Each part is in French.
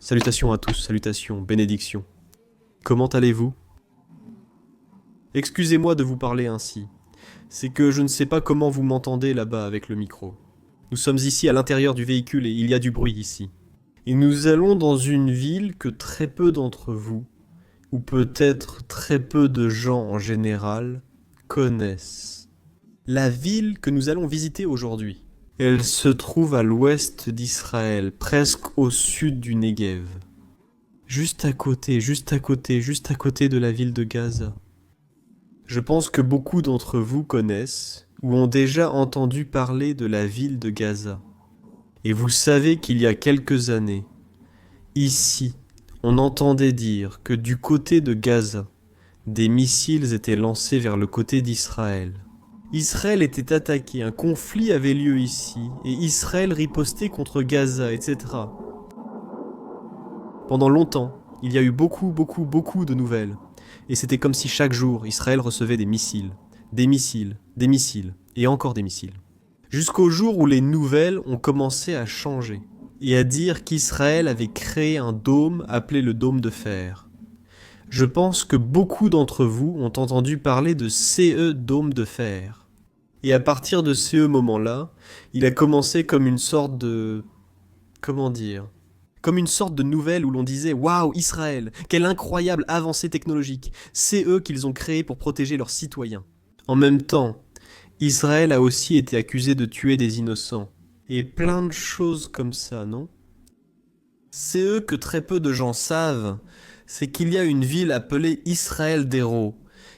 Salutations à tous, salutations, bénédictions. Comment allez-vous? Excusez-moi de vous parler ainsi. C'est que je ne sais pas comment vous m'entendez là-bas avec le micro. Nous sommes ici à l'intérieur du véhicule et il y a du bruit ici. Et nous allons dans une ville que très peu d'entre vous, ou peut-être très peu de gens en général, connaissent. La ville que nous allons visiter aujourd'hui. Elle se trouve à l'ouest d'Israël, presque au sud du Negev. Juste à côté de la ville de Gaza. Je pense que beaucoup d'entre vous connaissent ou ont déjà entendu parler de la ville de Gaza. Et vous savez qu'il y a quelques années, ici, on entendait dire que du côté de Gaza, des missiles étaient lancés vers le côté d'Israël. Israël était attaqué, un conflit avait lieu ici, et Israël ripostait contre Gaza, etc. Pendant longtemps, il y a eu beaucoup de nouvelles, et c'était comme si chaque jour, Israël recevait des missiles, et encore des missiles. Jusqu'au jour où les nouvelles ont commencé à changer, et à dire qu'Israël avait créé un dôme appelé le dôme de fer. Je pense que beaucoup d'entre vous ont entendu parler de CE dôme de fer. Et à partir de ce moment-là, il a commencé comme une sorte de... Comment dire ? Comme une sorte de nouvelle où l'on disait « Waouh, Israël, quelle incroyable avancée technologique ! C'est eux qu'ils ont créé pour protéger leurs citoyens. » En même temps, Israël a aussi été accusé de tuer des innocents. Et plein de choses comme ça, non ? C'est eux que très peu de gens savent, c'est qu'il y a une ville appelée Israël d'Hérault,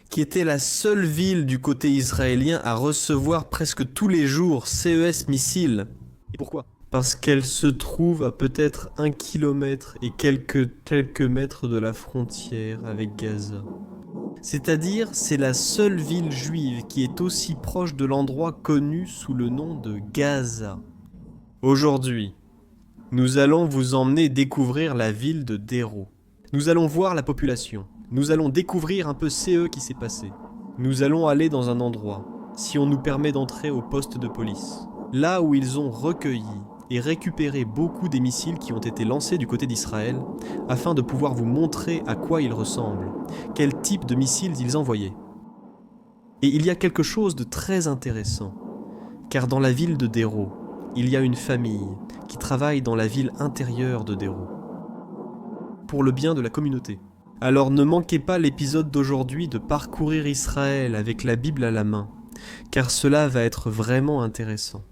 qui était la seule ville du côté israélien à recevoir presque tous les jours CES missiles. Et pourquoi ? Parce qu'elle se trouve à peut-être 1 kilomètre et quelques mètres de la frontière avec Gaza. C'est-à-dire, c'est la seule ville juive qui est aussi proche de l'endroit connu sous le nom de Gaza. Aujourd'hui, nous allons vous emmener découvrir la ville de Dérault. Nous allons voir la population. Nous allons découvrir un peu CE qui s'est passé. Nous allons aller dans un endroit, si on nous permet d'entrer au poste de police, là où ils ont recueilli et récupéré beaucoup des missiles qui ont été lancés du côté d'Israël, afin de pouvoir vous montrer à quoi ils ressemblent, quel type de missiles ils envoyaient. Et il y a quelque chose de très intéressant, car dans la ville de Dérault, il y a une famille qui travaille dans la ville intérieure de Dérault, pour le bien de la communauté. Alors ne manquez pas l'épisode d'aujourd'hui de Parcourir Israël avec la Bible à la main, car cela va être vraiment intéressant.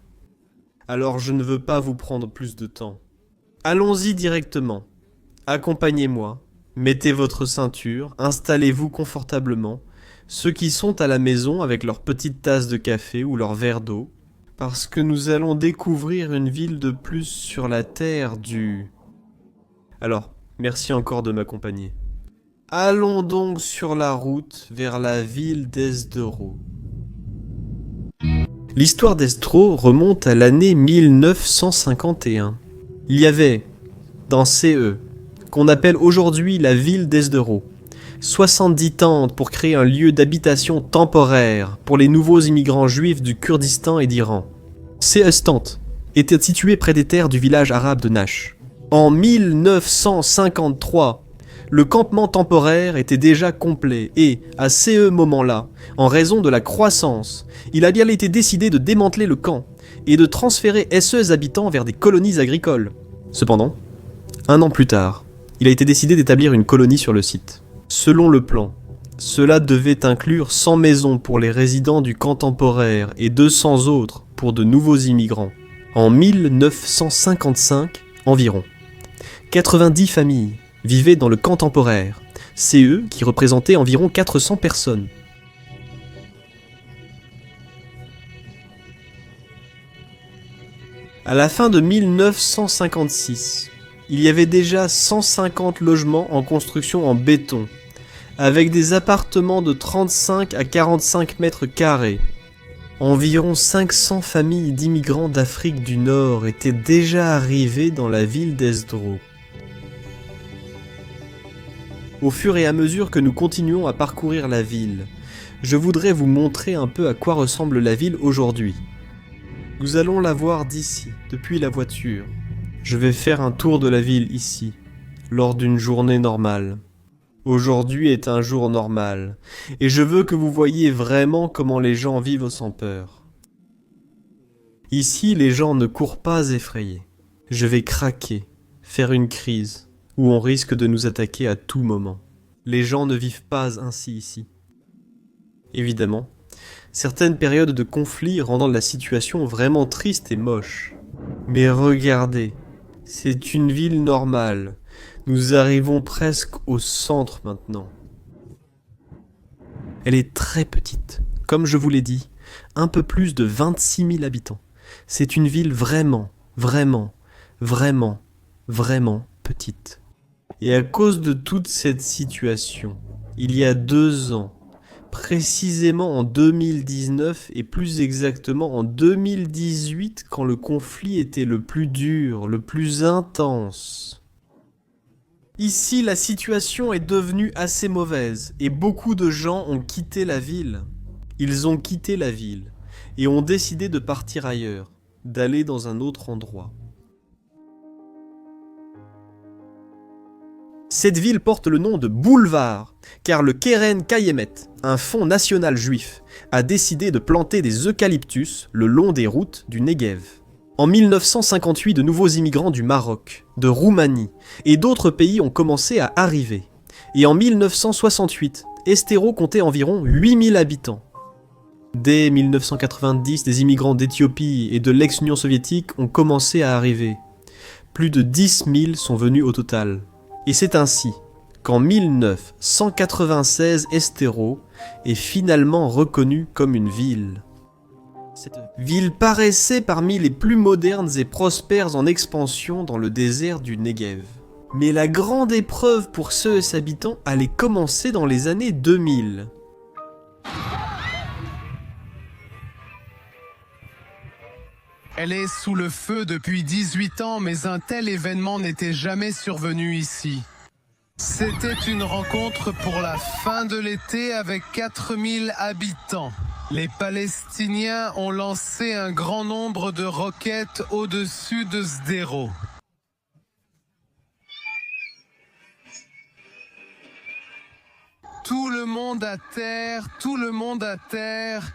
Alors je ne veux pas vous prendre plus de temps. Allons-y directement. Accompagnez-moi, mettez votre ceinture, installez-vous confortablement, ceux qui sont à la maison avec leur petite tasse de café ou leur verre d'eau, parce que nous allons découvrir une ville de plus sur la terre du... Alors, merci encore de m'accompagner. Allons donc sur la route vers la ville d'Esderot. L'histoire d'Esderot remonte à l'année 1951. Il y avait, dans CE, qu'on appelle aujourd'hui la ville d'Esderot, 70 tentes pour créer un lieu d'habitation temporaire pour les nouveaux immigrants juifs du Kurdistan et d'Iran. Ces tentes étaient situées près des terres du village arabe de Nash. En 1953, le campement temporaire était déjà complet et, à ce moment-là, en raison de la croissance, il a bien été décidé de démanteler le camp et de transférer ces habitants vers des colonies agricoles. Cependant, 1 an plus tard, il a été décidé d'établir une colonie sur le site. Selon le plan, cela devait inclure 100 maisons pour les résidents du camp temporaire et 200 autres pour de nouveaux immigrants. En 1955 environ, 90 familles vivaient dans le camp temporaire, CE qui représentait environ 400 personnes. À la fin de 1956, il y avait déjà 150 logements en construction en béton, avec des appartements de 35 à 45 mètres carrés. Environ 500 familles d'immigrants d'Afrique du Nord étaient déjà arrivées dans la ville d'Esderot. Au fur et à mesure que nous continuons à parcourir la ville, je voudrais vous montrer un peu à quoi ressemble la ville aujourd'hui. Nous allons la voir d'ici, depuis la voiture. Je vais faire un tour de la ville ici, lors d'une journée normale. Aujourd'hui est un jour normal, et je veux que vous voyiez vraiment comment les gens vivent sans peur. Ici, les gens ne courent pas effrayés. Je vais craquer, faire une crise, où on risque de nous attaquer à tout moment. Les gens ne vivent pas ainsi ici. Évidemment, certaines périodes de conflit rendant la situation vraiment triste et moche. Mais regardez, c'est une ville normale. Nous arrivons presque au centre maintenant. Elle est très petite, comme je vous l'ai dit, un peu plus de 26 000 habitants. C'est une ville vraiment, vraiment, vraiment, vraiment petite. Et à cause de toute cette situation, il y a 2 ans, précisément en 2019 et plus exactement en 2018 quand le conflit était le plus dur, le plus intense. Ici, la situation est devenue assez mauvaise et beaucoup de gens ont quitté la ville. Ils ont quitté la ville et ont décidé de partir ailleurs, d'aller dans un autre endroit. Cette ville porte le nom de Boulevard, car le Keren Kayemet, un fonds national juif, a décidé de planter des eucalyptus le long des routes du Negev. En 1958, de nouveaux immigrants du Maroc, de Roumanie et d'autres pays ont commencé à arriver. Et en 1968, Estéro comptait environ 8000 habitants. Dès 1990, des immigrants d'Éthiopie et de l'ex-Union soviétique ont commencé à arriver. Plus de 10 000 sont venus au total. Et c'est ainsi qu'en 1996, Estéro est finalement reconnue comme une ville. Cette ville paraissait parmi les plus modernes et prospères en expansion dans le désert du Negev. Mais la grande épreuve pour ceux et ses habitants allait commencer dans les années 2000. Elle est sous le feu depuis 18 ans, mais un tel événement n'était jamais survenu ici. C'était une rencontre pour la fin de l'été avec 4000 habitants. Les Palestiniens ont lancé un grand nombre de roquettes au-dessus de Sderot. Tout le monde à terre, tout le monde à terre.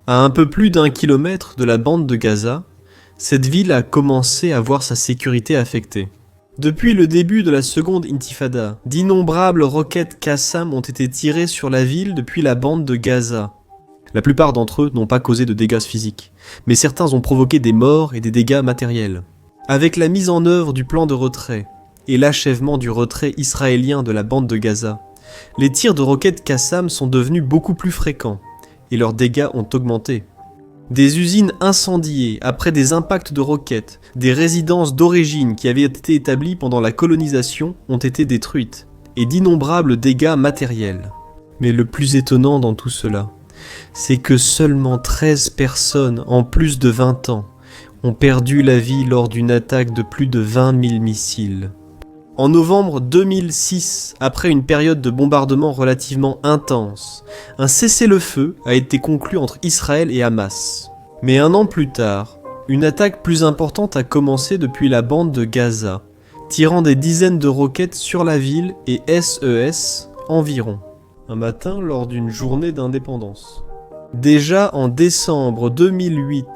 À un peu plus d'1 kilomètre de la bande de Gaza, cette ville a commencé à voir sa sécurité affectée. Depuis le début de la seconde intifada, d'innombrables roquettes Qassam ont été tirées sur la ville depuis la bande de Gaza. La plupart d'entre eux n'ont pas causé de dégâts physiques, mais certains ont provoqué des morts et des dégâts matériels. Avec la mise en œuvre du plan de retrait et l'achèvement du retrait israélien de la bande de Gaza, les tirs de roquettes Qassam sont devenus beaucoup plus fréquents et leurs dégâts ont augmenté. Des usines incendiées après des impacts de roquettes, des résidences d'origine qui avaient été établies pendant la colonisation ont été détruites, et d'innombrables dégâts matériels. Mais le plus étonnant dans tout cela, c'est que seulement 13 personnes en plus de 20 ans ont perdu la vie lors d'une attaque de plus de 20 000 missiles. En novembre 2006, après une période de bombardement relativement intense, un cessez-le-feu a été conclu entre Israël et Hamas. Mais un an plus tard, une attaque plus importante a commencé depuis la bande de Gaza, tirant des dizaines de roquettes sur la ville et SES environ. Un matin lors d'une journée d'indépendance. Déjà en décembre 2008,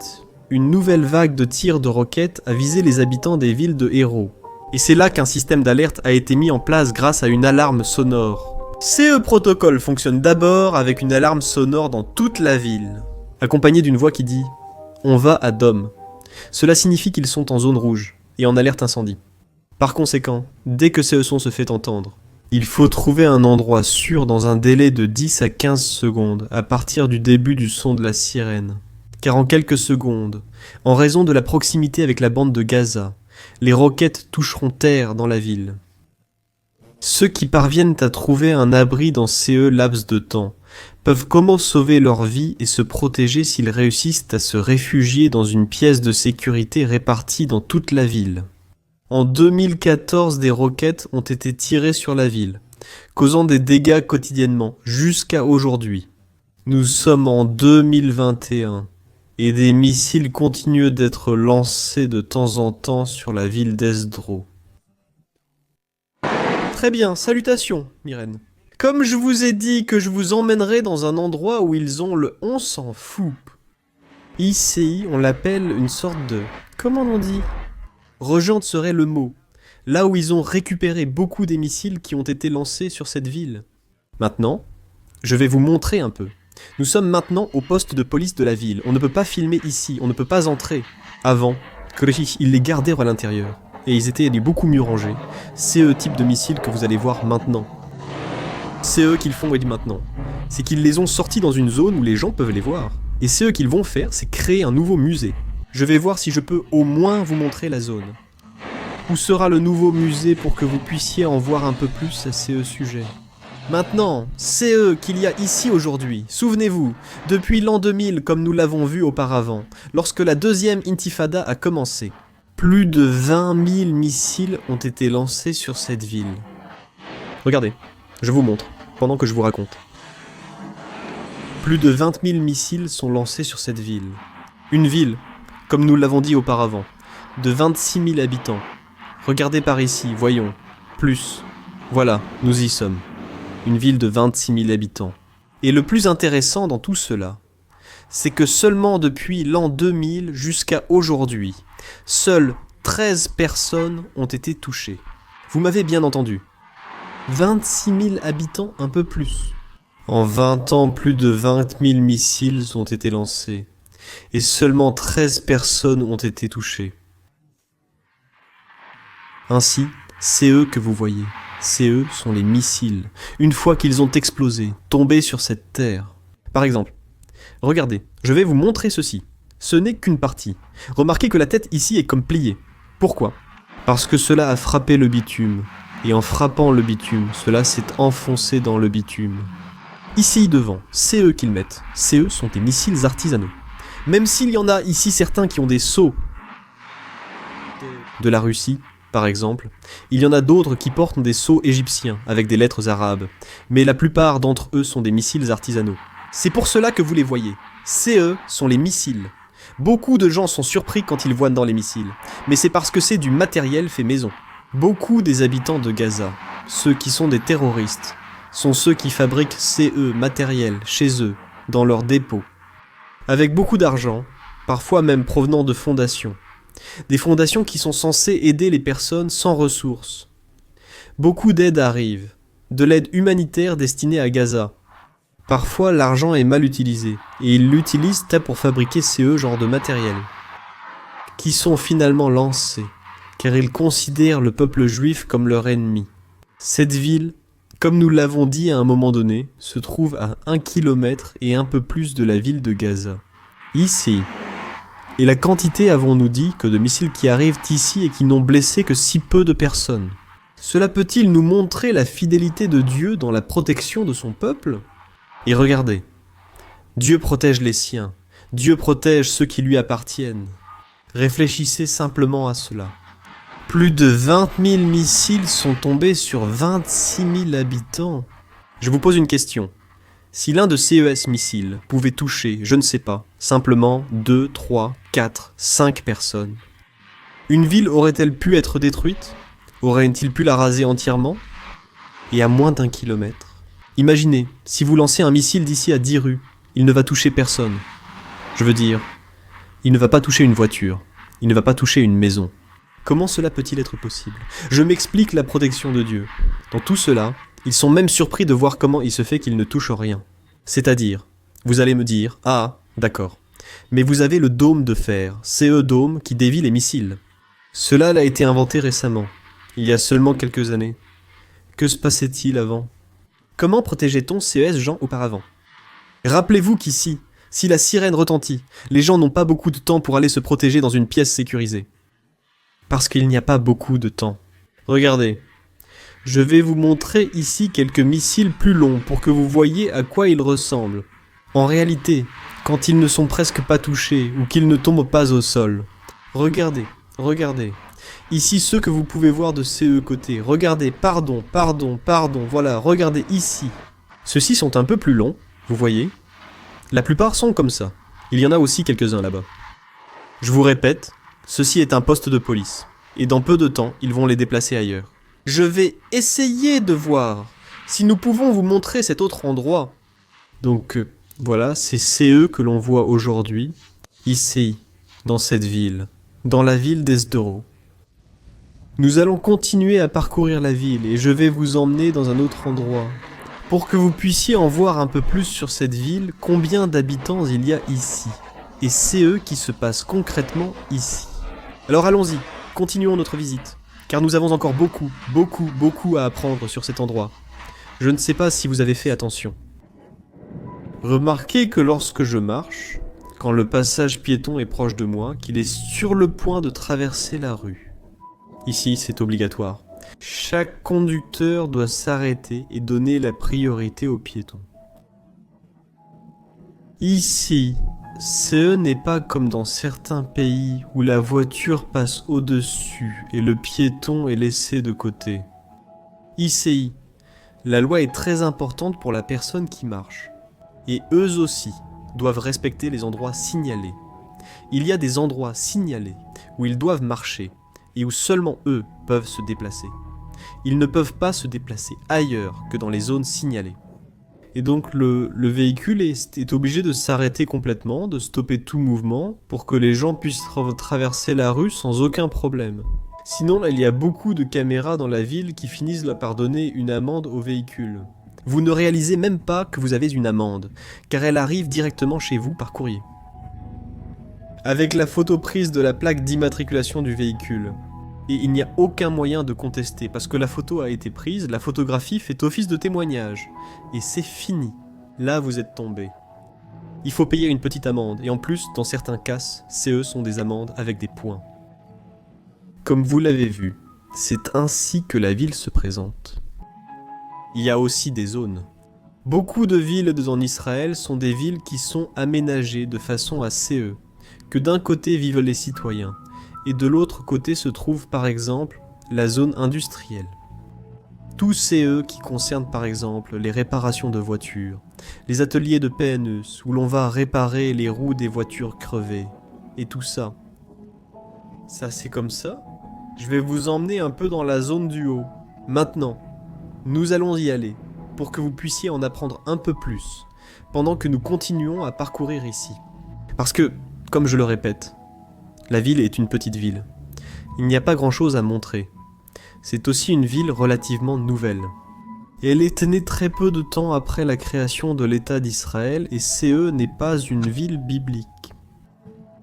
une nouvelle vague de tirs de roquettes a visé les habitants des villes de Hérault. Et c'est là qu'un système d'alerte a été mis en place grâce à une alarme sonore. CE Protocol fonctionne d'abord avec une alarme sonore dans toute la ville, accompagnée d'une voix qui dit « On va à Dom ». Cela signifie qu'ils sont en zone rouge et en alerte incendie. Par conséquent, dès que ce son se fait entendre, il faut trouver un endroit sûr dans un délai de 10 à 15 secondes à partir du début du son de la sirène. Car en quelques secondes, en raison de la proximité avec la bande de Gaza, les roquettes toucheront terre dans la ville. Ceux qui parviennent à trouver un abri dans ces laps de temps peuvent comment sauver leur vie et se protéger s'ils réussissent à se réfugier dans une pièce de sécurité répartie dans toute la ville. En 2014, des roquettes ont été tirées sur la ville, causant des dégâts quotidiennement, jusqu'à aujourd'hui. Nous sommes en 2021, et des missiles continuent d'être lancés de temps en temps sur la ville d'Esdro. Très bien, salutations, Myrène. Comme je vous ai dit que je vous emmènerai dans un endroit où ils ont le on s'en fout. Ici, on l'appelle une sorte de... Comment on dit ? Rejante serait le mot. Là où ils ont récupéré beaucoup des missiles qui ont été lancés sur cette ville. Maintenant, je vais vous montrer un peu. Nous sommes maintenant au poste de police de la ville. On ne peut pas filmer ici, on ne peut pas entrer. Avant, ils les gardèrent à l'intérieur. Et ils étaient beaucoup mieux rangés. C'est eux type de missiles que vous allez voir maintenant. C'est eux qu'ils font et maintenant. C'est qu'ils les ont sortis dans une zone où les gens peuvent les voir. Et c'est eux qu'ils vont faire, c'est créer un nouveau musée. Je vais voir si je peux au moins vous montrer la zone. Où sera le nouveau musée pour que vous puissiez en voir un peu plus à ces sujets. Maintenant, c'est eux qu'il y a ici aujourd'hui. Souvenez-vous, depuis l'an 2000 comme nous l'avons vu auparavant, lorsque la deuxième intifada a commencé, plus de 20 000 missiles ont été lancés sur cette ville. Regardez, je vous montre, pendant que je vous raconte. Plus de 20 000 missiles sont lancés sur cette ville. Une ville, comme nous l'avons dit auparavant, de 26 000 habitants. Regardez par ici, voyons. Plus. Voilà, nous y sommes. Une ville de 26 000 habitants. Et le plus intéressant dans tout cela, c'est que seulement depuis l'an 2000 jusqu'à aujourd'hui, seules 13 personnes ont été touchées. Vous m'avez bien entendu. 26 000 habitants, un peu plus. En 20 ans, plus de 20 000 missiles ont été lancés. Et seulement 13 personnes ont été touchées. Ainsi, c'est eux que vous voyez. Ces eux sont les missiles, une fois qu'ils ont explosé, tombés sur cette terre. Par exemple, regardez, je vais vous montrer ceci. Ce n'est qu'une partie. Remarquez que la tête ici est comme pliée. Pourquoi ? Parce que cela a frappé le bitume. Et en frappant le bitume, cela s'est enfoncé dans le bitume. Ici devant, c'est eux qu'ils mettent. Ces eux sont des missiles artisanaux. Même s'il y en a ici certains qui ont des sceaux de la Russie, par exemple, il y en a d'autres qui portent des sceaux égyptiens avec des lettres arabes, mais la plupart d'entre eux sont des missiles artisanaux. C'est pour cela que vous les voyez. Ces sont les missiles. Beaucoup de gens sont surpris quand ils voient dans les missiles, mais c'est parce que c'est du matériel fait maison. Beaucoup des habitants de Gaza, ceux qui sont des terroristes, sont ceux qui fabriquent ces matériel chez eux, dans leurs dépôts, avec beaucoup d'argent, parfois même provenant de fondations. Des fondations qui sont censées aider les personnes sans ressources. Beaucoup d'aide arrive, de l'aide humanitaire destinée à Gaza. Parfois l'argent est mal utilisé, et ils l'utilisent pour fabriquer ces genres de matériel, qui sont finalement lancés, car ils considèrent le peuple juif comme leur ennemi. Cette ville, comme nous l'avons dit à un moment donné, se trouve à 1 km et un peu plus de la ville de Gaza. Ici. Et la quantité, avons-nous dit, que de missiles qui arrivent ici et qui n'ont blessé que si peu de personnes. Cela peut-il nous montrer la fidélité de Dieu dans la protection de son peuple ? Et regardez, Dieu protège les siens, Dieu protège ceux qui lui appartiennent. Réfléchissez simplement à cela. Plus de 20 000 missiles sont tombés sur 26 000 habitants. Je vous pose une question. Si l'un de CES missiles pouvait toucher, je ne sais pas, simplement 2, 3, 4, 5 personnes, une ville aurait-elle pu être détruite? Aurait-il pu la raser entièrement? Et à moins d'1 kilomètre. Imaginez, si vous lancez un missile d'ici à 10 rues, il ne va toucher personne. Je veux dire, il ne va pas toucher une voiture, il ne va pas toucher une maison. Comment cela peut-il être possible? Je m'explique la protection de Dieu. Dans tout cela, ils sont même surpris de voir comment il se fait qu'ils ne touchent rien. C'est-à-dire, vous allez me dire, ah, d'accord, mais vous avez le dôme de fer, CE dôme qui dévie les missiles. Cela a été inventé récemment, il y a seulement quelques années. Que se passait-il avant? Comment protégeait-on CES gens auparavant? Rappelez-vous qu'ici, si la sirène retentit, les gens n'ont pas beaucoup de temps pour aller se protéger dans une pièce sécurisée. Parce qu'il n'y a pas beaucoup de temps. Regardez, je vais vous montrer ici quelques missiles plus longs pour que vous voyez à quoi ils ressemblent. En réalité, quand ils ne sont presque pas touchés ou qu'ils ne tombent pas au sol. Regardez, regardez. Ici ceux que vous pouvez voir de CE côté. Regardez, pardon, voilà, regardez ici. Ceux-ci sont un peu plus longs, vous voyez. La plupart sont comme ça. Il y en a aussi quelques-uns là-bas. Je vous répète, ceci est un poste de police, et dans peu de temps, ils vont les déplacer ailleurs. Je vais essayer de voir si nous pouvons vous montrer cet autre endroit. Donc voilà, c'est CE que l'on voit aujourd'hui, ici, dans cette ville, dans la ville d'Esdoro. Nous allons continuer à parcourir la ville, et je vais vous emmener dans un autre endroit, pour que vous puissiez en voir un peu plus sur cette ville, combien d'habitants il y a ici, et CE qui se passe concrètement ici. Alors allons-y, continuons notre visite, car nous avons encore beaucoup à apprendre sur cet endroit. Je ne sais pas si vous avez fait attention. Remarquez que lorsque je marche, quand le passage piéton est proche de moi, qu'il est sur le point de traverser la rue. Ici, c'est obligatoire. Chaque conducteur doit s'arrêter et donner la priorité aux piétons. Ici, ce n'est pas comme dans certains pays où la voiture passe au-dessus et le piéton est laissé de côté. Ici, la loi est très importante pour la personne qui marche. Et eux aussi doivent respecter les endroits signalés. Il y a des endroits signalés où ils doivent marcher et où seulement eux peuvent se déplacer. Ils ne peuvent pas se déplacer ailleurs que dans les zones signalées. Et donc le véhicule est obligé de s'arrêter complètement, de stopper tout mouvement, pour que les gens puissent traverser la rue sans aucun problème. Sinon, là, il y a beaucoup de caméras dans la ville qui finissent par donner une amende au véhicule. Vous ne réalisez même pas que vous avez une amende, car elle arrive directement chez vous par courrier. Avec la photo prise de la plaque d'immatriculation du véhicule. Et il n'y a aucun moyen de contester, parce que la photo a été prise, la photographie fait office de témoignage. Et c'est fini. Là, vous êtes tombé. Il faut payer une petite amende, et en plus, dans certains cas, CE sont des amendes avec des points. Comme vous l'avez vu, c'est ainsi que la ville se présente. Il y a aussi des zones. Beaucoup de villes en Israël sont des villes qui sont aménagées de façon à CE, que d'un côté vivent les citoyens, et de l'autre côté se trouve par exemple la zone industrielle. Tous CE qui concernent par exemple les réparations de voitures, les ateliers de PNE où l'on va réparer les roues des voitures crevées, et tout ça. Ça c'est comme ça. Je vais vous emmener un peu dans la zone du haut. Maintenant, nous allons y aller, pour que vous puissiez en apprendre un peu plus, pendant que nous continuons à parcourir ici. Parce que, comme je le répète, la ville est une petite ville. Il n'y a pas grand-chose à montrer. C'est aussi une ville relativement nouvelle. Et elle est née très peu de temps après la création de l'État d'Israël, et CE n'est pas une ville biblique.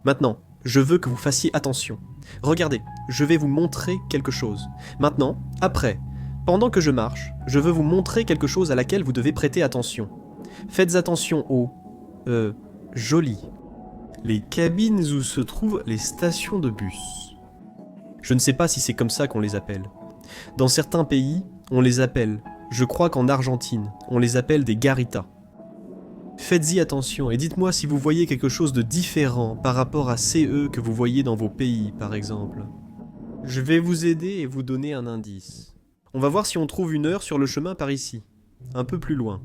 Maintenant, je veux que vous fassiez attention. Regardez, je vais vous montrer quelque chose. Maintenant, après, pendant que je marche, je veux vous montrer quelque chose à laquelle vous devez prêter attention. Faites attention aux... jolies. Les cabines où se trouvent les stations de bus. Je ne sais pas si c'est comme ça qu'on les appelle. Dans certains pays, on les appelle, je crois qu'en Argentine, on les appelle des garitas. Faites-y attention et dites-moi si vous voyez quelque chose de différent par rapport à CE que vous voyez dans vos pays, par exemple. Je vais vous aider et vous donner un indice. On va voir si on trouve une heure sur le chemin par ici, un peu plus loin.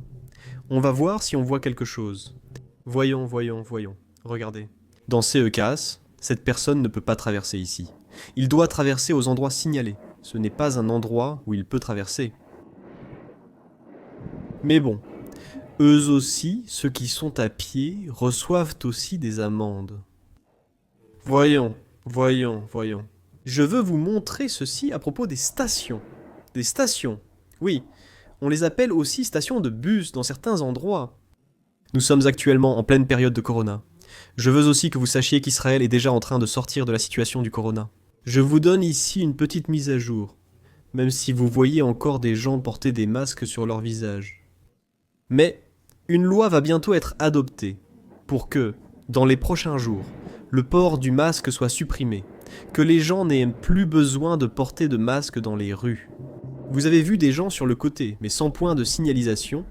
On va voir si on voit quelque chose. Voyons. Regardez. Dans CECAS, cette personne ne peut pas traverser ici. Il doit traverser aux endroits signalés. Ce n'est pas un endroit où il peut traverser. Mais bon, eux aussi, ceux qui sont à pied, reçoivent aussi des amendes. Voyons. Je veux vous montrer ceci à propos des stations. Des stations. Oui, on les appelle aussi stations de bus dans certains endroits. Nous sommes actuellement en pleine période de Corona. Je veux aussi que vous sachiez qu'Israël est déjà en train de sortir de la situation du Corona. Je vous donne ici une petite mise à jour, même si vous voyez encore des gens porter des masques sur leur visage. Mais une loi va bientôt être adoptée pour que, dans les prochains jours, le port du masque soit supprimé, que les gens n'aient plus besoin de porter de masque dans les rues. Vous avez vu des gens sur le côté, mais sans point de signalisation,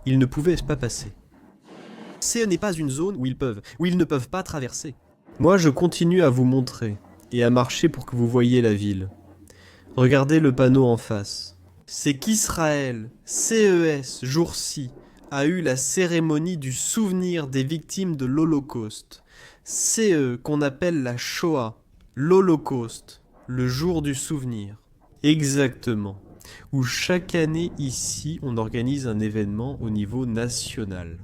ils ne pouvaient pas passer. Ce n'est pas une zone où ils ne peuvent pas traverser. Moi, je continue à vous montrer et à marcher pour que vous voyiez la ville. Regardez le panneau en face. C'est qu'Israël, CES, jour-ci, a eu la cérémonie du souvenir des victimes de l'Holocauste. CE qu'on appelle la Shoah, l'Holocauste, le jour du souvenir. Exactement. Où chaque année ici, on organise un événement au niveau national.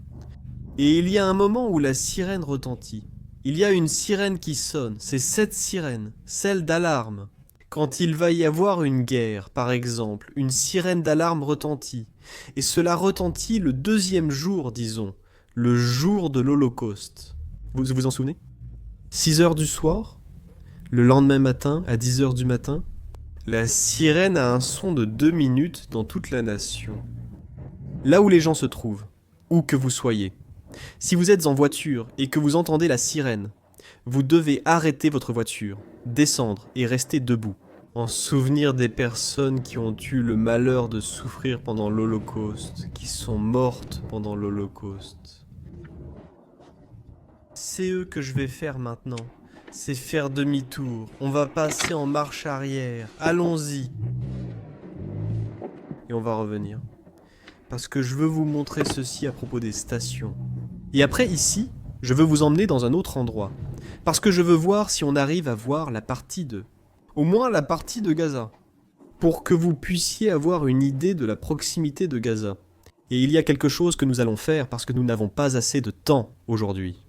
Et il y a un moment où la sirène retentit. Il y a une sirène qui sonne, c'est cette sirène, celle d'alarme. Quand il va y avoir une guerre, par exemple, une sirène d'alarme retentit. Et cela retentit le deuxième jour, disons, le jour de l'Holocauste. Vous vous en souvenez ? 6 heures du soir, le lendemain matin, à 10 heures du matin, la sirène a un son de 2 minutes dans toute la nation. Là où les gens se trouvent, où que vous soyez. Si vous êtes en voiture et que vous entendez la sirène, vous devez arrêter votre voiture, descendre et rester debout, en souvenir des personnes qui ont eu le malheur de souffrir pendant l'Holocauste, qui sont mortes pendant l'Holocauste. C'est eux que je vais faire maintenant. C'est faire demi-tour. On va passer en marche arrière. Allons-y. Et on va revenir. Parce que je veux vous montrer ceci à propos des stations. Et après, ici, je veux vous emmener dans un autre endroit. Parce que je veux voir si on arrive à voir la partie de... Au moins la partie de Gaza. Pour que vous puissiez avoir une idée de la proximité de Gaza. Et il y a quelque chose que nous allons faire parce que nous n'avons pas assez de temps aujourd'hui.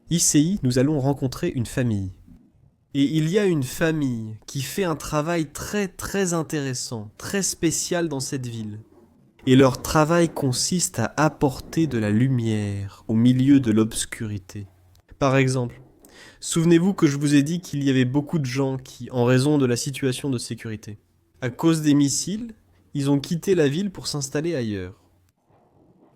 Ici, nous allons rencontrer une famille. Et il y a une famille qui fait un travail très intéressant, très spécial dans cette ville. Et leur travail consiste à apporter de la lumière au milieu de l'obscurité. Par exemple, souvenez-vous que je vous ai dit qu'il y avait beaucoup de gens qui, en raison de la situation de sécurité, à cause des missiles, ils ont quitté la ville pour s'installer ailleurs.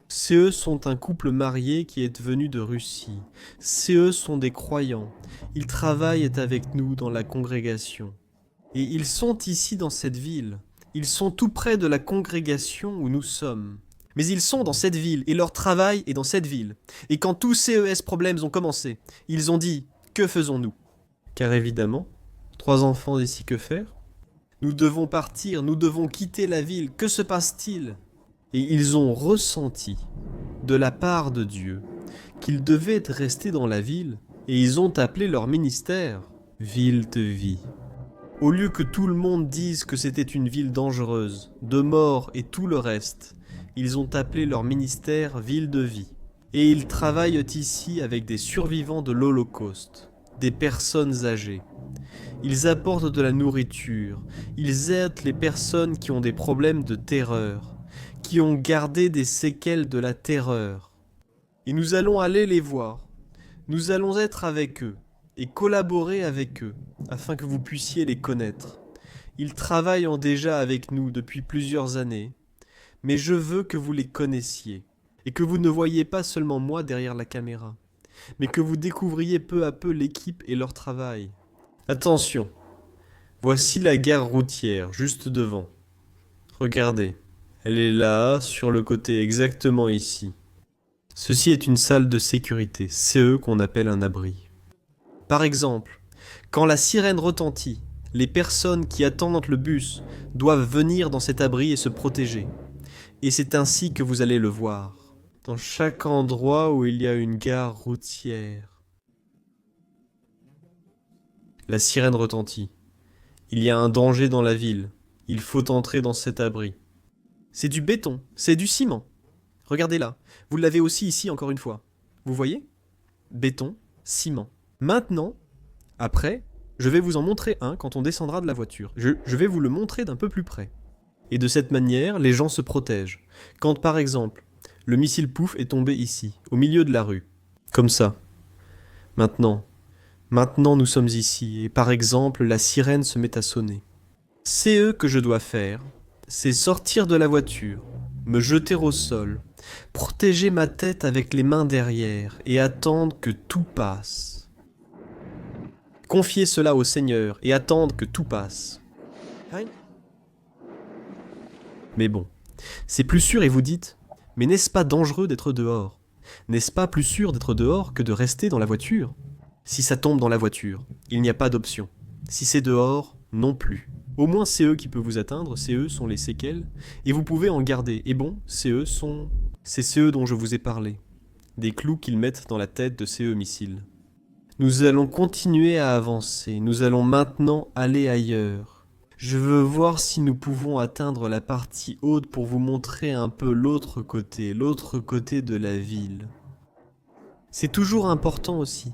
CE sont un couple marié qui est venu de Russie. CE sont des croyants. Ils travaillent avec nous dans la congrégation. Et ils sont ici dans cette ville. Ils sont tout près de la congrégation où nous sommes. Mais ils sont dans cette ville et leur travail est dans cette ville. Et quand tous CES problèmes ont commencé, ils ont dit « Que faisons-nous » Car évidemment, 3 enfants d'ici que faire ? Nous devons partir, nous devons quitter la ville. Que se passe-t-il ? Et ils ont ressenti, de la part de Dieu, qu'ils devaient rester dans la ville, et ils ont appelé leur ministère « Ville de vie ». Au lieu que tout le monde dise que c'était une ville dangereuse, de mort et tout le reste, ils ont appelé leur ministère « Ville de vie ». Et ils travaillent ici avec des survivants de l'Holocauste, des personnes âgées. Ils apportent de la nourriture, ils aident les personnes qui ont des problèmes de terreur, qui ont gardé des séquelles de la terreur. Et nous allons aller les voir. Nous allons être avec eux et collaborer avec eux afin que vous puissiez les connaître. Ils travaillent déjà avec nous depuis plusieurs années, mais je veux que vous les connaissiez et que vous ne voyiez pas seulement moi derrière la caméra, mais que vous découvriez peu à peu l'équipe et leur travail. Attention, voici la gare routière juste devant. Regardez. Elle est là, sur le côté exactement ici. Ceci est une salle de sécurité, CE qu'on appelle un abri. Par exemple, quand la sirène retentit, Les personnes qui attendent le bus doivent venir dans cet abri et se protéger. Et c'est ainsi que vous allez le voir. Dans chaque endroit où il y a une gare routière. La sirène retentit. Il y a un danger dans la ville. Il faut entrer dans cet abri. C'est du béton, c'est du ciment. Regardez là, vous l'avez aussi ici encore une fois. Vous voyez? Béton, ciment. Maintenant, après, je vais vous en montrer un quand on descendra de la voiture. Je vais vous le montrer d'un peu plus près. Et de cette manière, les gens se protègent. Quand par exemple, le missile Pouf est tombé ici, au milieu de la rue. Comme ça. Maintenant nous sommes ici, et par exemple, la sirène se met à sonner. C'est eux que je dois faire, c'est sortir de la voiture, me jeter au sol, protéger ma tête avec les mains derrière, et attendre que tout passe. Confier cela au Seigneur, et attendre que tout passe. Mais bon, c'est plus sûr et vous dites, mais n'est-ce pas dangereux d'être dehors? N'est-ce pas plus sûr d'être dehors que de rester dans la voiture? Si ça tombe dans la voiture, il n'y a pas d'option. Si c'est dehors, non plus. Au moins c'est eux qui peuvent vous atteindre, c'est eux sont les séquelles, et vous pouvez en garder. Et bon, c'est eux dont je vous ai parlé. Des clous qu'ils mettent dans la tête de ces missiles. Nous allons continuer à avancer, nous allons maintenant aller ailleurs. Je veux voir si nous pouvons atteindre la partie haute pour vous montrer un peu l'autre côté de la ville. C'est toujours important aussi.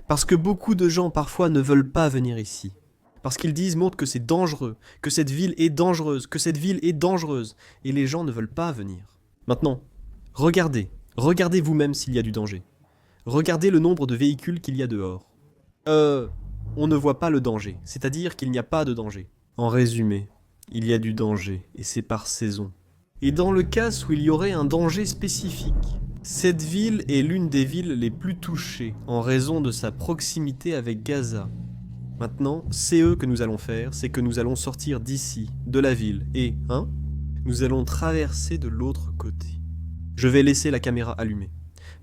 Parce que beaucoup de gens parfois ne veulent pas venir ici. Parce qu'ils montrent que c'est dangereux, que cette ville est dangereuse, et les gens ne veulent pas venir. Maintenant, regardez vous-même s'il y a du danger. Regardez le nombre de véhicules qu'il y a dehors. On ne voit pas le danger, c'est-à-dire qu'il n'y a pas de danger. En résumé, il y a du danger, et c'est par saison. Et dans le cas où il y aurait un danger spécifique, cette ville est l'une des villes les plus touchées en raison de sa proximité avec Gaza. Maintenant, c'est eux que nous allons faire, c'est que nous allons sortir d'ici, de la ville, et, nous allons traverser de l'autre côté. Je vais laisser la caméra allumée,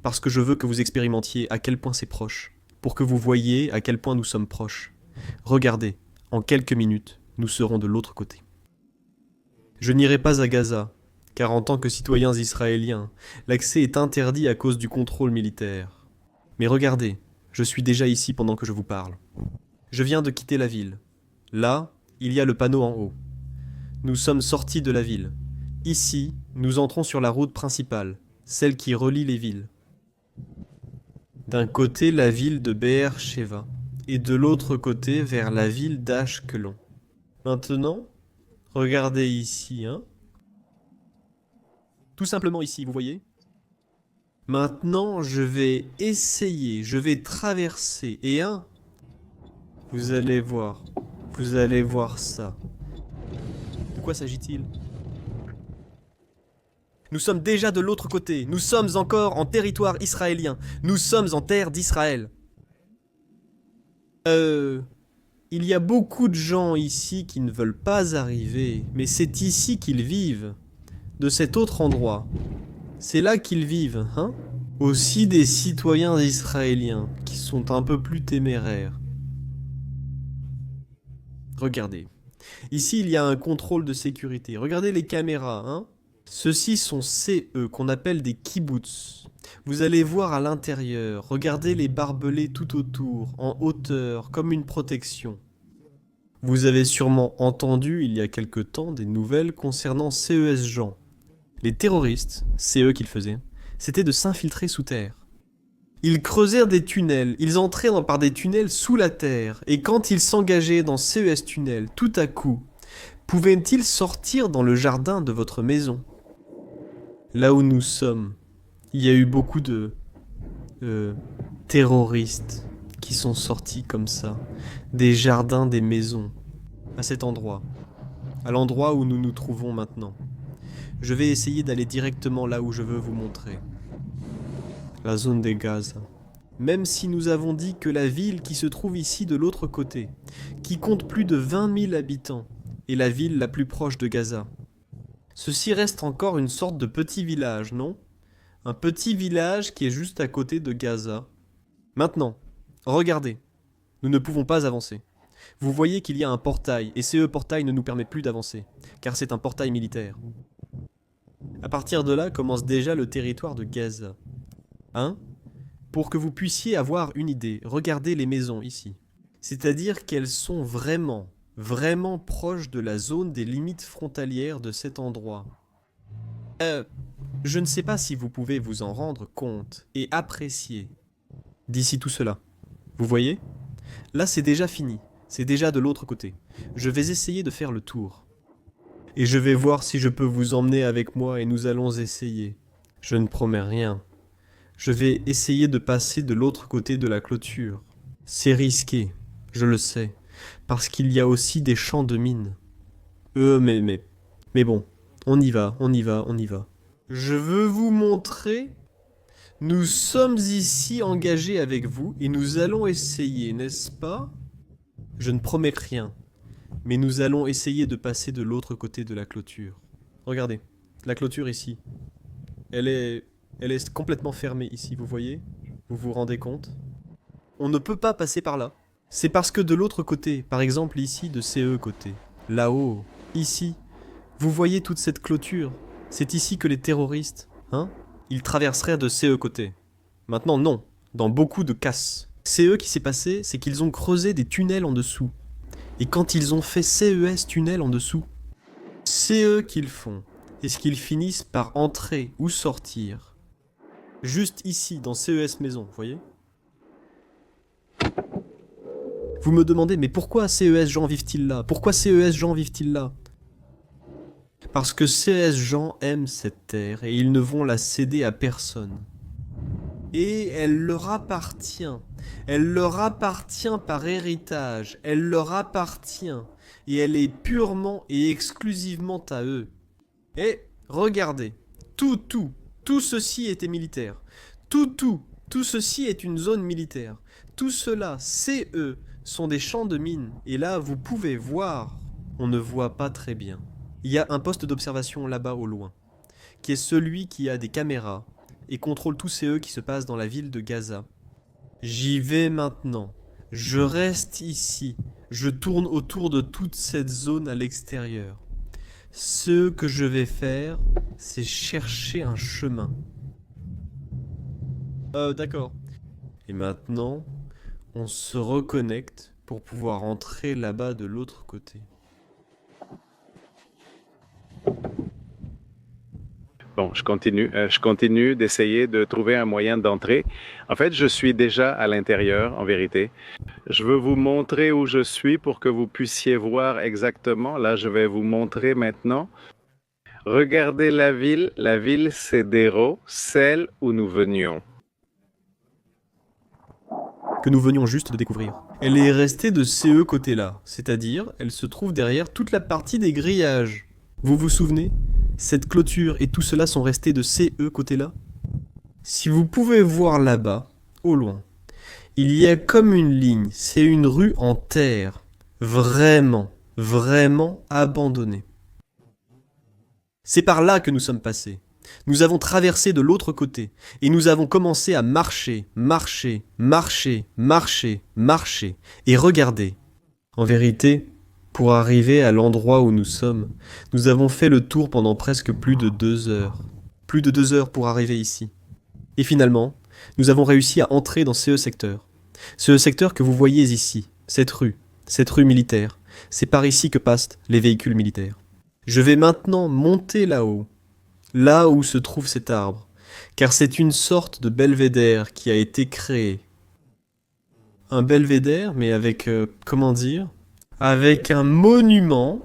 parce que je veux que vous expérimentiez à quel point c'est proche, pour que vous voyiez à quel point nous sommes proches. Regardez, en quelques minutes, nous serons de l'autre côté. Je n'irai pas à Gaza, car en tant que citoyens israéliens, l'accès est interdit à cause du contrôle militaire. Mais regardez, je suis déjà ici pendant que je vous parle. Je viens de quitter la ville. Là, il y a le panneau en haut. Nous sommes sortis de la ville. Ici, nous entrons sur la route principale, celle qui relie les villes. D'un côté, la ville de Be'er Sheva, et de l'autre côté, vers la ville d'Ashkelon. Maintenant, regardez ici, Tout simplement ici, vous voyez? Maintenant, je vais traverser, et vous allez voir ça. De quoi s'agit-il? Nous sommes déjà de l'autre côté, nous sommes encore en territoire israélien, nous sommes en terre d'Israël. Il y a beaucoup de gens ici qui ne veulent pas arriver, mais c'est ici qu'ils vivent. De cet autre endroit. C'est là qu'ils vivent, Aussi des citoyens israéliens, qui sont un peu plus téméraires. Regardez. Ici, il y a un contrôle de sécurité. Regardez les caméras, Ceux-ci sont CE, qu'on appelle des kibbutz. Vous allez voir à l'intérieur, regardez les barbelés tout autour, en hauteur, comme une protection. Vous avez sûrement entendu, il y a quelque temps, des nouvelles concernant CES Jean. Les terroristes, c'est eux qui le faisaient, c'était de s'infiltrer sous terre. Ils creusèrent des tunnels, ils entraient par des tunnels sous la terre, et quand ils s'engageaient dans CES tunnels, tout à coup, pouvaient-ils sortir dans le jardin de votre maison? Là où nous sommes, il y a eu beaucoup de terroristes qui sont sortis comme ça, des jardins des maisons, à cet endroit, à l'endroit où nous nous trouvons maintenant. Je vais essayer d'aller directement là où je veux vous montrer. La zone des Gaza. Même si nous avons dit que la ville qui se trouve ici de l'autre côté, qui compte plus de 20 000 habitants, est la ville la plus proche de Gaza. Ceci reste encore une sorte de petit village, non? Un petit village qui est juste à côté de Gaza. Maintenant, regardez. Nous ne pouvons pas avancer. Vous voyez qu'il y a un portail, et ce portail ne nous permet plus d'avancer, car c'est un portail militaire. À partir de là commence déjà le territoire de Gaza. Hein? Pour que vous puissiez avoir une idée, regardez les maisons ici. C'est-à-dire qu'elles sont vraiment, vraiment proches de la zone des limites frontalières de cet endroit. Je ne sais pas si vous pouvez vous en rendre compte et apprécier d'ici tout cela. Vous voyez? Là c'est déjà fini, c'est déjà de l'autre côté. Je vais essayer de faire le tour. Et je vais voir si je peux vous emmener avec moi et nous allons essayer. Je ne promets rien. Je vais essayer de passer de l'autre côté de la clôture. C'est risqué, je le sais, parce qu'il y a aussi des champs de mines. Mais bon, on y va, on y va, on y va. Je veux vous montrer. Nous sommes ici engagés avec vous et nous allons essayer, n'est-ce pas? Je ne promets rien, mais nous allons essayer de passer de l'autre côté de la clôture. Regardez, la clôture ici. Elle est complètement fermée ici, vous voyez? Vous vous rendez compte? On ne peut pas passer par là. C'est parce que de l'autre côté, par exemple ici de CE côté, là-haut, ici, vous voyez toute cette clôture. C'est ici que les terroristes, ils traverseraient de CE côté. Maintenant non, dans beaucoup de casses. CE qui s'est passé, c'est qu'ils ont creusé des tunnels en dessous. Et quand ils ont fait CES tunnel en dessous, CE qu'ils font, est-ce qu'ils finissent par entrer ou sortir juste ici, dans CES maison, vous voyez? Vous me demandez, mais pourquoi CES gens vivent-ils là? Pourquoi CES gens vivent-ils là? Parce que CES gens aiment cette terre et ils ne vont la céder à personne. Et elle leur appartient. Elle leur appartient par héritage. Elle leur appartient. Et elle est purement et exclusivement à eux. Et regardez, tout ceci était militaire. Tout ceci est une zone militaire. Tout cela, CE, sont des champs de mines. Et là, vous pouvez voir, on ne voit pas très bien. Il y a un poste d'observation là-bas au loin, qui est celui qui a des caméras et contrôle tout CE qui se passe dans la ville de Gaza. J'y vais maintenant. Je reste ici. Je tourne autour de toute cette zone à l'extérieur. Ce que je vais faire, c'est chercher un chemin. D'accord. Et maintenant, on se reconnecte pour pouvoir entrer là-bas de l'autre côté. Bon, je continue d'essayer de trouver un moyen d'entrer. En fait, je suis déjà à l'intérieur, en vérité. Je veux vous montrer où je suis pour que vous puissiez voir exactement. Là, je vais vous montrer maintenant. Regardez la ville. La ville, c'est Déro, celle où nous venions. Que nous venions juste de découvrir. Elle est restée de CE côté-là, c'est-à-dire, elle se trouve derrière toute la partie des grillages. Vous vous souvenez? Cette clôture et tout cela sont restés de CE côté-là. Si vous pouvez voir là-bas, au loin, il y a comme une ligne, c'est une rue en terre, vraiment, vraiment abandonnée. C'est par là que nous sommes passés. Nous avons traversé de l'autre côté, et nous avons commencé à marcher, et regardez. En vérité, pour arriver à l'endroit où nous sommes, nous avons fait le tour pendant presque plus de 2 heures. Plus de 2 heures pour arriver ici. Et finalement, nous avons réussi à entrer dans ce secteur. Ce secteur que vous voyez ici, cette rue militaire. C'est par ici que passent les véhicules militaires. Je vais maintenant monter là-haut, là où se trouve cet arbre, car c'est une sorte de belvédère qui a été créé. Un belvédère, mais avec, avec un monument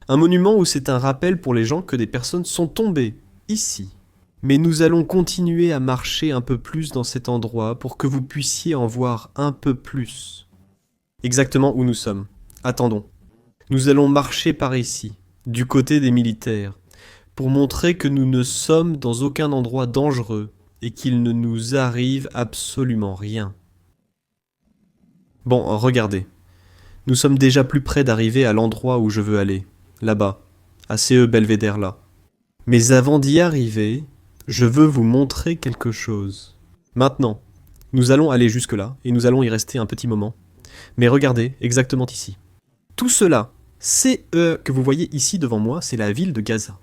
où c'est un rappel pour les gens que des personnes sont tombées, ici. Mais nous allons continuer à marcher un peu plus dans cet endroit pour que vous puissiez en voir un peu plus. Exactement où nous sommes. Attendons. Nous allons marcher par ici, du côté des militaires, pour montrer que nous ne sommes dans aucun endroit dangereux et qu'il ne nous arrive absolument rien. Bon, regardez. Nous sommes déjà plus près d'arriver à l'endroit où je veux aller, là-bas, à CE Belvédère là. Mais avant d'y arriver, je veux vous montrer quelque chose. Maintenant, nous allons aller jusque-là, et nous allons y rester un petit moment. Mais regardez, exactement ici. Tout cela, CE que vous voyez ici devant moi, c'est la ville de Gaza.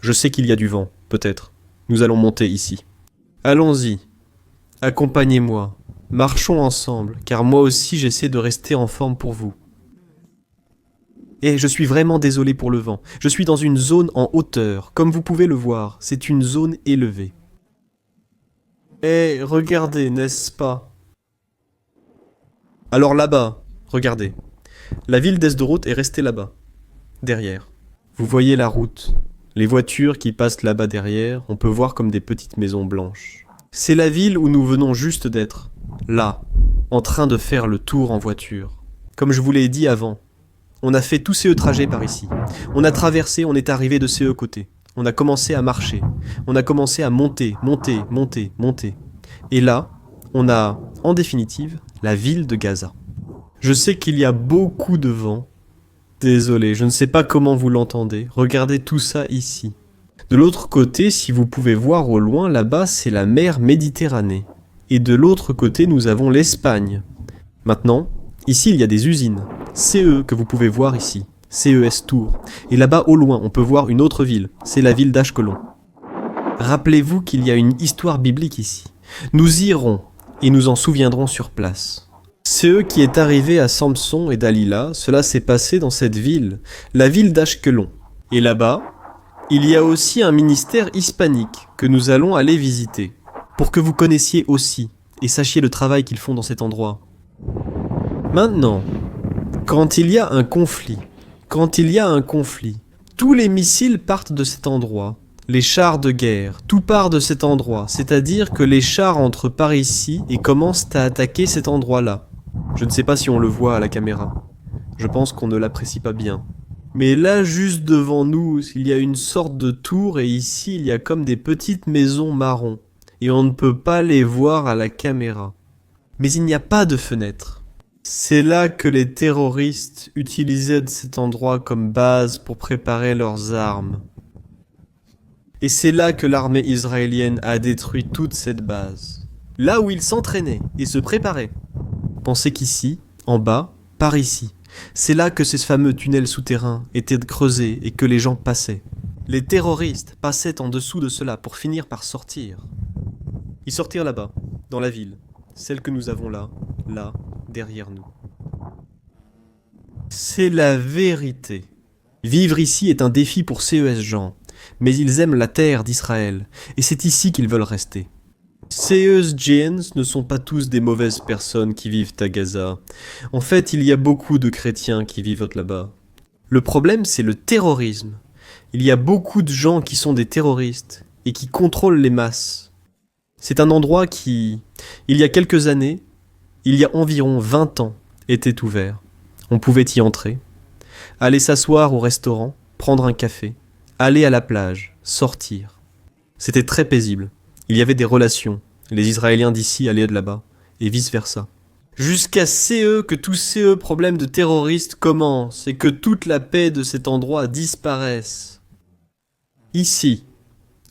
Je sais qu'il y a du vent, peut-être. Nous allons monter ici. Allons-y. Accompagnez-moi. Marchons ensemble, car moi aussi j'essaie de rester en forme pour vous. Et je suis vraiment désolé pour le vent. Je suis dans une zone en hauteur. Comme vous pouvez le voir, c'est une zone élevée. Eh, regardez, n'est-ce pas? Alors là-bas, regardez. La ville d'Esdoroth est restée là-bas, derrière. Vous voyez la route. Les voitures qui passent là-bas derrière, on peut voir comme des petites maisons blanches. C'est la ville où nous venons juste d'être. Là, en train de faire le tour en voiture. Comme je vous l'ai dit avant, on a fait tous ces trajets par ici. On a traversé, on est arrivé de ces côtés. On a commencé à marcher. On a commencé à monter. Et là, on a, en définitive, la ville de Gaza. Je sais qu'il y a beaucoup de vent. Désolé, je ne sais pas comment vous l'entendez. Regardez tout ça ici. De l'autre côté, si vous pouvez voir au loin, là-bas, c'est la mer Méditerranée. Et de l'autre côté, nous avons l'Espagne. Maintenant, ici, il y a des usines. CE que vous pouvez voir ici. CES Tours. Et là-bas, au loin, on peut voir une autre ville. C'est la ville d'Ashkelon. Rappelez-vous qu'il y a une histoire biblique ici. Nous irons et nous en souviendrons sur place. CE qui est arrivé à Samson et Dalila, cela s'est passé dans cette ville, la ville d'Ashkelon. Et là-bas, il y a aussi un ministère hispanique que nous allons aller visiter. Pour que vous connaissiez aussi et sachiez le travail qu'ils font dans cet endroit. Maintenant, quand il y a un conflit, tous les missiles partent de cet endroit, les chars de guerre, tout part de cet endroit, c'est-à-dire que les chars entrent par ici et commencent à attaquer cet endroit-là. Je ne sais pas si on le voit à la caméra, je pense qu'on ne l'apprécie pas bien. Mais là, juste devant nous, il y a une sorte de tour et ici, il y a comme des petites maisons marron. Et on ne peut pas les voir à la caméra. Mais il n'y a pas de fenêtre. C'est là que les terroristes utilisaient cet endroit comme base pour préparer leurs armes. Et c'est là que l'armée israélienne a détruit toute cette base. Là où ils s'entraînaient et se préparaient. Pensez qu'ici, en bas, par ici, c'est là que ces fameux tunnels souterrains étaient creusés et que les gens passaient. Les terroristes passaient en dessous de cela pour finir par sortir. Ils sortirent là-bas, dans la ville, celle que nous avons là, derrière nous. C'est la vérité. Vivre ici est un défi pour CES Jean, mais ils aiment la terre d'Israël, et c'est ici qu'ils veulent rester. CES Gens ne sont pas tous des mauvaises personnes qui vivent à Gaza. En fait, il y a beaucoup de chrétiens qui vivent là-bas. Le problème, c'est le terrorisme. Il y a beaucoup de gens qui sont des terroristes et qui contrôlent les masses. C'est un endroit qui, il y a quelques années, il y a environ 20 ans, était ouvert. On pouvait y entrer, aller s'asseoir au restaurant, prendre un café, aller à la plage, sortir. C'était très paisible. Il y avait des relations. Les Israéliens d'ici allaient de là-bas, et vice-versa. Jusqu'à que tous ces problèmes de terroristes commencent et que toute la paix de cet endroit disparaisse. Ici,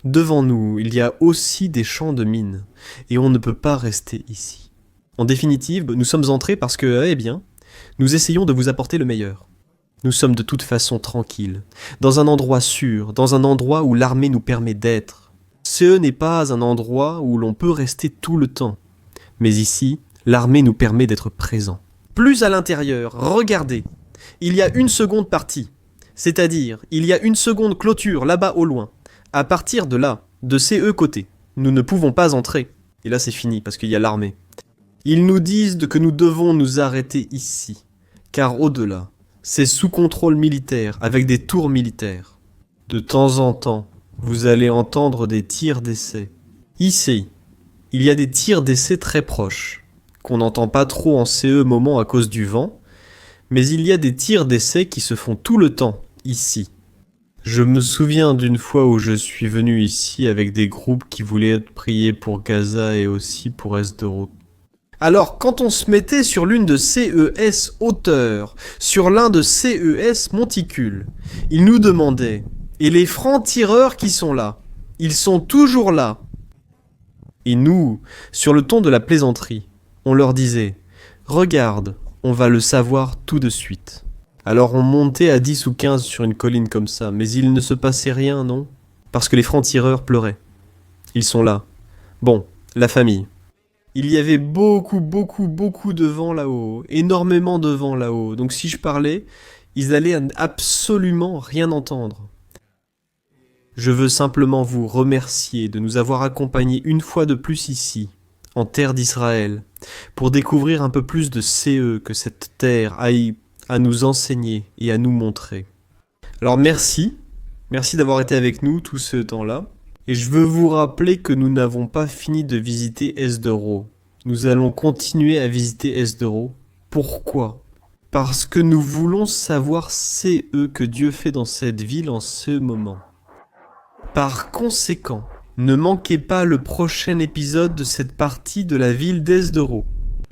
devant nous, il y a aussi des champs de mines, et on ne peut pas rester ici. En définitive, nous sommes entrés parce que, eh bien, nous essayons de vous apporter le meilleur. Nous sommes de toute façon tranquilles, dans un endroit sûr, dans un endroit où l'armée nous permet d'être. Ce n'est pas un endroit où l'on peut rester tout le temps. Mais ici, l'armée nous permet d'être présents. Plus à l'intérieur, regardez, il y a une seconde partie. C'est-à-dire, il y a une seconde clôture là-bas au loin. À partir de là, de ces côtés, nous ne pouvons pas entrer. Et là c'est fini parce qu'il y a l'armée. Ils nous disent que nous devons nous arrêter ici. Car au-delà, c'est sous contrôle militaire, avec des tours militaires. De temps en temps, vous allez entendre des tirs d'essai. Ici, il y a des tirs d'essai très proches, qu'on n'entend pas trop en CE moment à cause du vent, mais il y a des tirs d'essai qui se font tout le temps, ici. Je me souviens d'une fois où je suis venu ici avec des groupes qui voulaient prier pour Gaza et aussi pour Esdoroth. Alors, quand on se mettait sur l'une de CES hauteur, sur l'un de CES monticule, ils nous demandaient « Et les francs-tireurs qui sont là, ils sont toujours là ?» Et nous, sur le ton de la plaisanterie, on leur disait « Regarde, On va le savoir tout de suite. Alors on montait à 10 ou 15 sur une colline comme ça, mais il ne se passait rien, non? Parce que les francs-tireurs pleuraient. Ils sont là. Bon, la famille. Il y avait beaucoup de vent là-haut, énormément de vent là-haut, donc si je parlais, ils allaient absolument rien entendre. Je veux simplement vous remercier de nous avoir accompagnés une fois de plus ici, en terre d'Israël, pour découvrir un peu plus de CE que cette terre a à nous enseigner et à nous montrer. Alors merci d'avoir été avec nous tout ce temps-là. Et je veux vous rappeler que nous n'avons pas fini de visiter Esdero. Nous allons continuer à visiter Esdero. Pourquoi? Parce que nous voulons savoir CE que Dieu fait dans cette ville en ce moment. Par conséquent, ne manquez pas le prochain épisode de cette partie de la ville d'Esdero.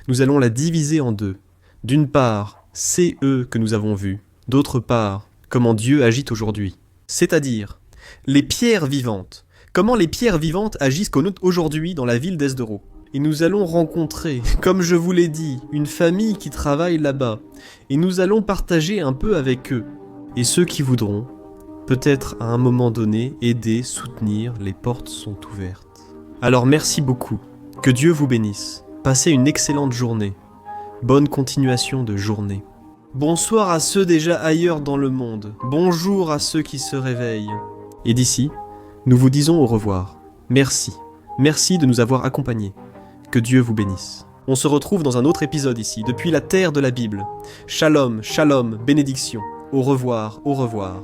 Nous allons la diviser en deux. D'une part, CE que nous avons vu. D'autre part, comment Dieu agit aujourd'hui. C'est-à-dire, les pierres vivantes. Comment les pierres vivantes agissent aujourd'hui dans la ville d'Esdero. Et nous allons rencontrer, comme je vous l'ai dit, une famille qui travaille là-bas. Et nous allons partager un peu avec eux. Et ceux qui voudront, peut-être à un moment donné, aider, soutenir, les portes sont ouvertes. Alors merci beaucoup. Que Dieu vous bénisse. Passez une excellente journée. Bonne continuation de journée. Bonsoir à ceux déjà ailleurs dans le monde. Bonjour à ceux qui se réveillent. Et d'ici, nous vous disons au revoir. Merci. Merci de nous avoir accompagnés. Que Dieu vous bénisse. On se retrouve dans un autre épisode ici, depuis la terre de la Bible. Shalom, shalom, bénédiction. Au revoir, au revoir.